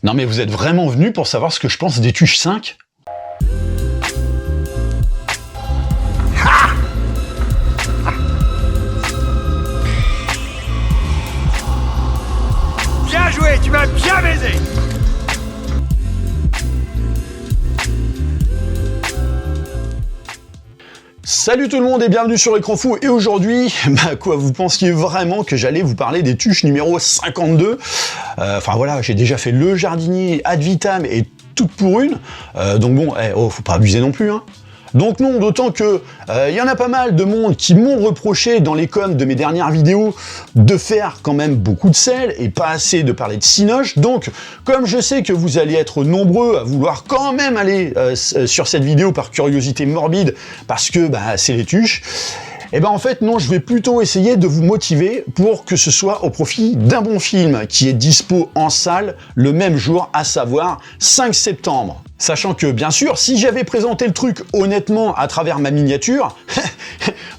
Non mais vous êtes vraiment venus pour savoir ce que je pense des Tuches 5 ? Bien joué, tu m'as bien baisé. Salut tout le monde et bienvenue sur Écran Fou. Et aujourd'hui, quoi, vous pensiez vraiment que j'allais vous parler des Tuches numéro 52 ? Enfin voilà, j'ai déjà fait Le Jardinier, Ad Vitam et Toutes pour une. Donc bon, faut pas abuser non plus, hein. Donc non, d'autant que y en a pas mal de monde qui m'ont reproché dans les coms de mes dernières vidéos de faire quand même beaucoup de sel et pas assez de parler de Cinoche. Donc, comme je sais que vous allez être nombreux à vouloir quand même aller sur cette vidéo par curiosité morbide, parce que c'est les Tuches, et en fait non, je vais plutôt essayer de vous motiver pour que ce soit au profit d'un bon film qui est dispo en salle le même jour, à savoir 5 septembre. Sachant que, bien sûr, si j'avais présenté le truc honnêtement à travers ma miniature,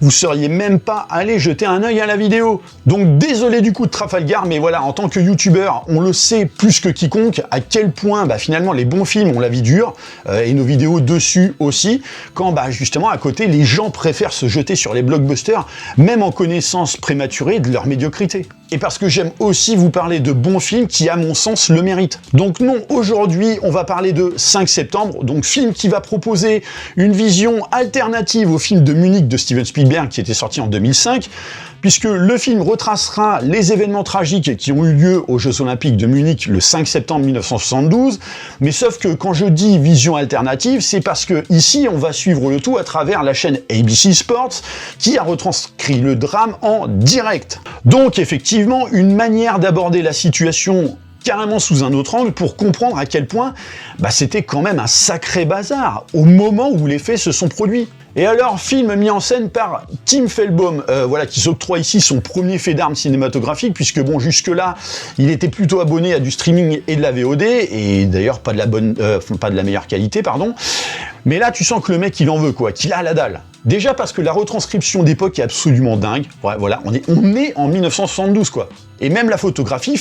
vous seriez même pas allé jeter un œil à la vidéo. Donc désolé du coup de Trafalgar, mais voilà, en tant que youtubeur, on le sait plus que quiconque à quel point finalement les bons films ont la vie dure, et nos vidéos dessus aussi, quand justement à côté les gens préfèrent se jeter sur les blockbusters, même en connaissance prématurée de leur médiocrité. Et parce que j'aime aussi vous parler de bons films qui, à mon sens, le méritent. Donc non, aujourd'hui, on va parler de 5 septembre, donc film qui va proposer une vision alternative au film de Munich de Steven Spielberg qui était sorti en 2005, puisque le film retracera les événements tragiques qui ont eu lieu aux Jeux Olympiques de Munich le 5 septembre 1972, mais sauf que quand je dis vision alternative, c'est parce que ici on va suivre le tout à travers la chaîne ABC Sports, qui a retranscrit le drame en direct. Donc effectivement, une manière d'aborder la situation carrément sous un autre angle pour comprendre à quel point c'était quand même un sacré bazar au moment où les faits se sont produits. Et alors, film mis en scène par Tim Fehlbaum, qui s'octroie ici son premier fait d'armes cinématographique, puisque bon, jusque-là, il était plutôt abonné à du streaming et de la VOD, et d'ailleurs pas de la meilleure qualité, pardon. Mais là, tu sens que le mec, il en veut, quoi, qu'il a la dalle. Déjà parce que la retranscription d'époque est absolument dingue. Ouais, voilà, on est en 1972, quoi. Et même la photographie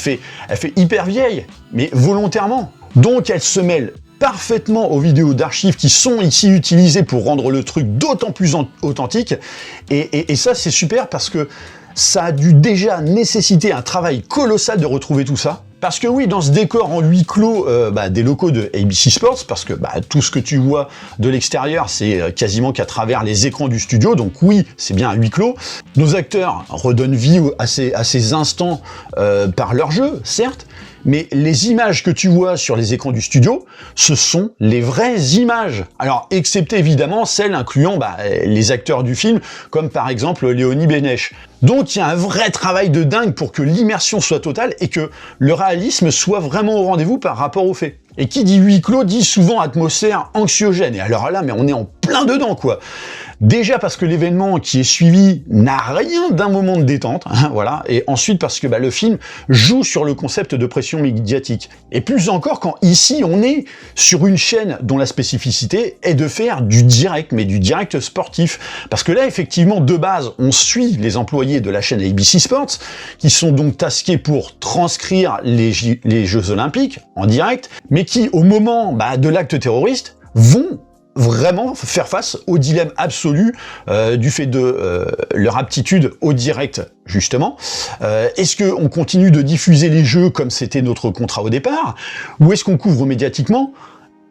elle fait hyper vieille, mais volontairement. Donc elle se mêle parfaitement aux vidéos d'archives qui sont ici utilisées pour rendre le truc d'autant plus authentique. Et ça, c'est super parce que ça a dû déjà nécessiter un travail colossal de retrouver tout ça. Parce que oui, dans ce décor en huis clos des locaux de ABC Sports, parce que tout ce que tu vois de l'extérieur, c'est quasiment qu'à travers les écrans du studio, donc oui, c'est bien un huis clos. Nos acteurs redonnent vie à ces instants par leur jeu, certes, mais les images que tu vois sur les écrans du studio, ce sont les vraies images. Alors, excepté évidemment celles incluant les acteurs du film, comme par exemple Léonie Bénèche. Donc il y a un vrai travail de dingue pour que l'immersion soit totale et que le réalisme soit vraiment au rendez-vous par rapport aux faits. Et qui dit huis clos dit souvent atmosphère anxiogène. Et alors là, mais on est en plein dedans, quoi. Déjà parce que l'événement qui est suivi n'a rien d'un moment de détente, hein, voilà. Et ensuite parce que le film joue sur le concept de pression médiatique. Et plus encore quand ici on est sur une chaîne dont la spécificité est de faire du direct, mais du direct sportif. Parce que là, effectivement, de base, on suit les employés de la chaîne ABC Sports, qui sont donc taskés pour transcrire les Jeux Olympiques en direct, mais qui, au moment de l'acte terroriste, vont vraiment faire face au dilemme absolu du fait de leur aptitude au direct, justement. Est-ce qu'on continue de diffuser les jeux comme c'était notre contrat au départ, ou est-ce qu'on couvre médiatiquement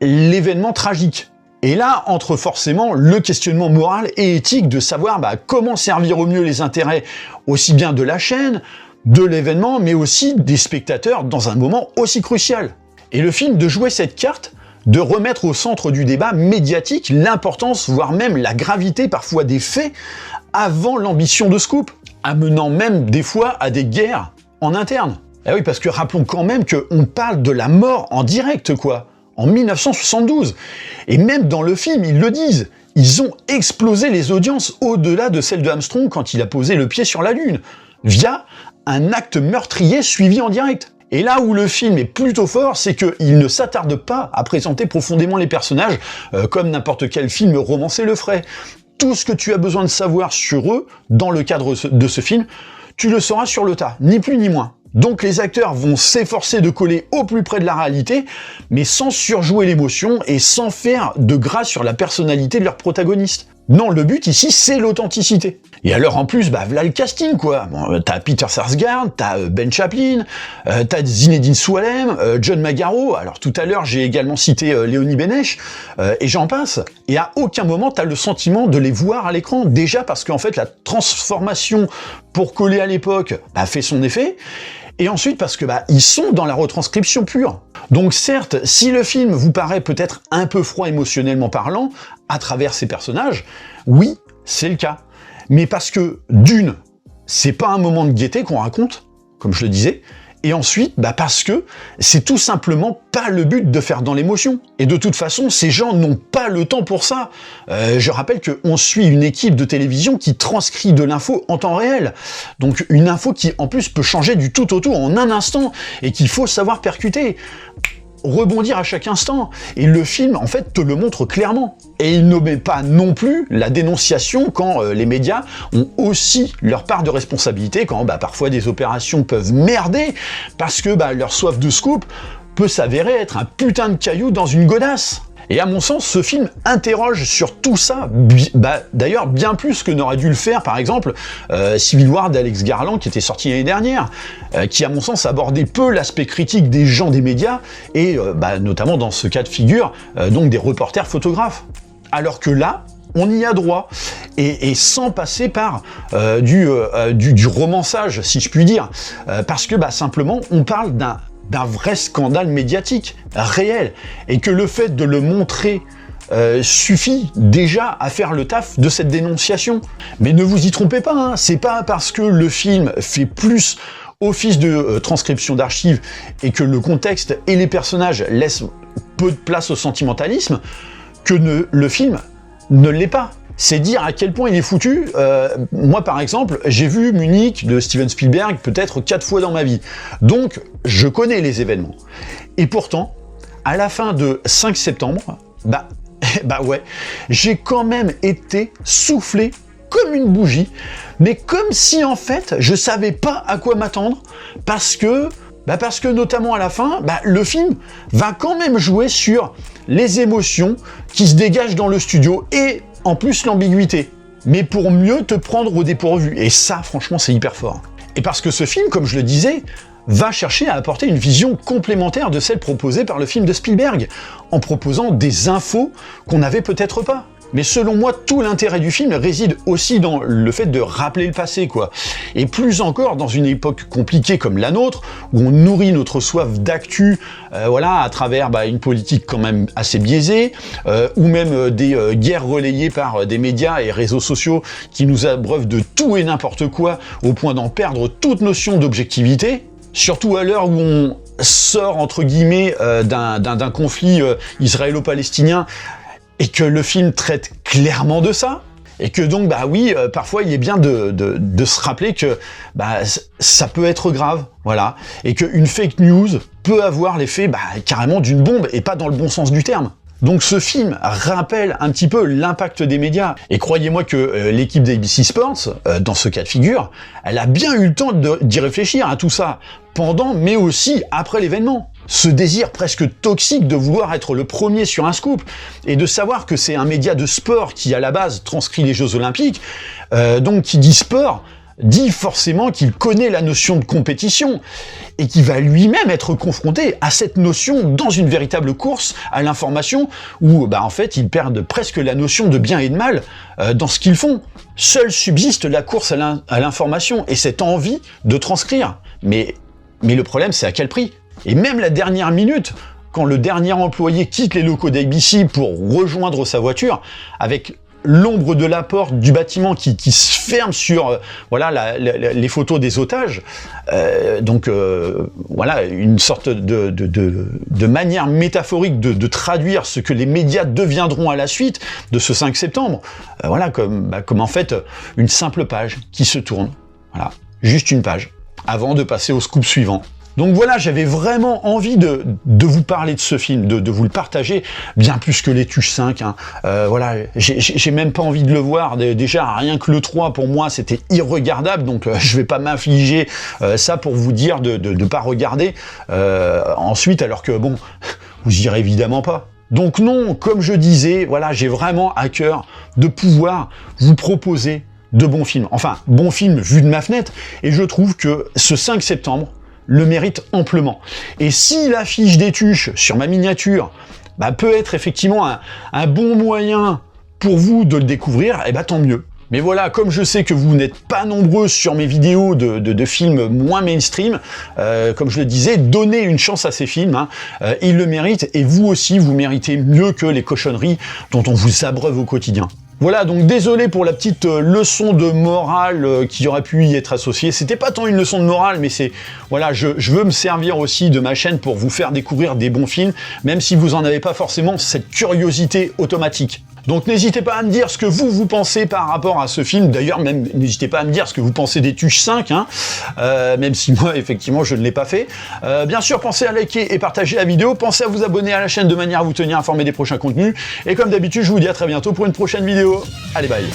l'événement tragique ? Et là, entre forcément le questionnement moral et éthique de savoir comment servir au mieux les intérêts aussi bien de la chaîne, de l'événement, mais aussi des spectateurs dans un moment aussi crucial. Et le film de jouer cette carte, de remettre au centre du débat médiatique l'importance, voire même la gravité parfois des faits, avant l'ambition de scoop, amenant même des fois à des guerres en interne. Eh oui, parce que rappelons quand même qu'on parle de la mort en direct, quoi, en 1972. Et même dans le film, ils le disent, ils ont explosé les audiences au-delà de celles de Armstrong quand il a posé le pied sur la Lune, via un acte meurtrier suivi en direct. Et là où le film est plutôt fort, c'est qu'il ne s'attarde pas à présenter profondément les personnages, comme n'importe quel film romancé le ferait. Tout ce que tu as besoin de savoir sur eux, dans le cadre de ce film, tu le sauras sur le tas, ni plus ni moins. Donc les acteurs vont s'efforcer de coller au plus près de la réalité, mais sans surjouer l'émotion et sans faire de gras sur la personnalité de leur protagoniste. Non, le but ici, c'est l'authenticité. Et alors en plus, voilà le casting quoi. Bon, t'as Peter Sarsgaard, t'as Ben Chaplin, t'as Zinedine Soualem, John Magaro. Alors tout à l'heure, j'ai également cité Léonie Bénèche, et j'en passe. Et à aucun moment, t'as le sentiment de les voir à l'écran. Déjà parce qu'en fait, la transformation pour coller à l'époque fait son effet. Et ensuite parce que ils sont dans la retranscription pure. Donc certes, si le film vous paraît peut-être un peu froid émotionnellement parlant, à travers ses personnages, oui, c'est le cas. Mais parce que, d'une, c'est pas un moment de gaieté qu'on raconte, comme je le disais, et ensuite, parce que c'est tout simplement pas le but de faire dans l'émotion. Et de toute façon, ces gens n'ont pas le temps pour ça. Je rappelle qu'on suit une équipe de télévision qui transcrit de l'info en temps réel. Donc une info qui, en plus, peut changer du tout au tout en un instant, et qu'il faut savoir percuter. Rebondir à chaque instant. Et le film, en fait, te le montre clairement. Et il n'omet pas non plus la dénonciation quand les médias ont aussi leur part de responsabilité, quand parfois des opérations peuvent merder, parce que leur soif de scoop peut s'avérer être un putain de caillou dans une godasse. Et à mon sens, ce film interroge sur tout ça, d'ailleurs bien plus que n'aurait dû le faire, par exemple, Civil War d'Alex Garland, qui était sorti l'année dernière, qui, à mon sens, abordait peu l'aspect critique des gens des médias, et notamment dans ce cas de figure, donc des reporters photographes. Alors que là, on y a droit, et sans passer par du romançage, si je puis dire, parce que simplement, on parle d'un vrai scandale médiatique, réel, et que le fait de le montrer suffit déjà à faire le taf de cette dénonciation. Mais ne vous y trompez pas, c'est pas parce que le film fait plus office de transcription d'archives et que le contexte et les personnages laissent peu de place au sentimentalisme que le film ne l'est pas. C'est dire à quel point il est foutu. Moi, par exemple, j'ai vu Munich de Steven Spielberg peut-être 4 fois dans ma vie. Donc, je connais les événements. Et pourtant, à la fin de 5 septembre, ouais, j'ai quand même été soufflé comme une bougie, mais comme si, en fait, je savais pas à quoi m'attendre, parce que notamment à la fin, le film va quand même jouer sur les émotions qui se dégagent dans le studio, et en plus l'ambiguïté, mais pour mieux te prendre au dépourvu. Et ça, franchement, c'est hyper fort. Et parce que ce film, comme je le disais, va chercher à apporter une vision complémentaire de celle proposée par le film de Spielberg, en proposant des infos qu'on n'avait peut-être pas. Mais selon moi, tout l'intérêt du film réside aussi dans le fait de rappeler le passé, quoi. Et plus encore dans une époque compliquée comme la nôtre, où on nourrit notre soif d'actu, à travers une politique quand même assez biaisée, ou même des guerres relayées par des médias et réseaux sociaux qui nous abreuvent de tout et n'importe quoi, au point d'en perdre toute notion d'objectivité. Surtout à l'heure où on sort, entre guillemets, d'un conflit israélo-palestinien, et que le film traite clairement de ça, et que donc, parfois il est bien de se rappeler que ça peut être grave, voilà, et qu'une fake news peut avoir l'effet carrément d'une bombe, et pas dans le bon sens du terme. Donc ce film rappelle un petit peu l'impact des médias. Et croyez-moi que l'équipe d'ABC Sports, dans ce cas de figure, elle a bien eu le temps d'y réfléchir à tout ça, pendant mais aussi après l'événement. Ce désir presque toxique de vouloir être le premier sur un scoop, et de savoir que c'est un média de sport qui à la base transcrit les Jeux Olympiques, donc qui dit sport, dit forcément qu'il connaît la notion de compétition, et qui va lui-même être confronté à cette notion dans une véritable course à l'information, où en fait ils perdent presque la notion de bien et de mal dans ce qu'ils font. Seule subsiste la course à l'information, et cette envie de transcrire. Mais le problème, c'est à quel prix ? Et même la dernière minute, quand le dernier employé quitte les locaux d'ABC pour rejoindre sa voiture, avec l'ombre de la porte du bâtiment qui se ferme sur les photos des otages, une sorte de manière métaphorique de traduire ce que les médias deviendront à la suite de ce 5 septembre, comme en fait une simple page qui se tourne, juste une page, avant de passer au scoop suivant. Donc voilà, j'avais vraiment envie de vous parler de ce film, de vous le partager, bien plus que les Tuches 5. Hein. Voilà, j'ai même pas envie de le voir. Déjà, rien que le 3, pour moi, c'était irregardable, donc je vais pas m'infliger ça pour vous dire de pas regarder ensuite, alors que bon, vous irez évidemment pas. Donc non, comme je disais, voilà, j'ai vraiment à cœur de pouvoir vous proposer de bons films. Enfin, bons films vu de ma fenêtre, et je trouve que ce 5 septembre, le mérite amplement. Et si l'affiche des Tuches sur ma miniature peut être effectivement un bon moyen pour vous de le découvrir, et tant mieux. Mais voilà, comme je sais que vous n'êtes pas nombreux sur mes vidéos de films moins mainstream, comme je le disais, donnez une chance à ces films, hein, ils le méritent, et vous aussi, vous méritez mieux que les cochonneries dont on vous abreuve au quotidien. Voilà, donc désolé pour la petite leçon de morale qui aurait pu y être associée. C'était pas tant une leçon de morale, mais c'est... Voilà, je veux me servir aussi de ma chaîne pour vous faire découvrir des bons films, même si vous en avez pas forcément cette curiosité automatique. Donc n'hésitez pas à me dire ce que vous pensez par rapport à ce film. D'ailleurs, même n'hésitez pas à me dire ce que vous pensez des Tuches 5, hein, même si moi, effectivement, je ne l'ai pas fait. Bien sûr, pensez à liker et partager la vidéo. Pensez à vous abonner à la chaîne de manière à vous tenir informé des prochains contenus. Et comme d'habitude, je vous dis à très bientôt pour une prochaine vidéo. Allez, bye.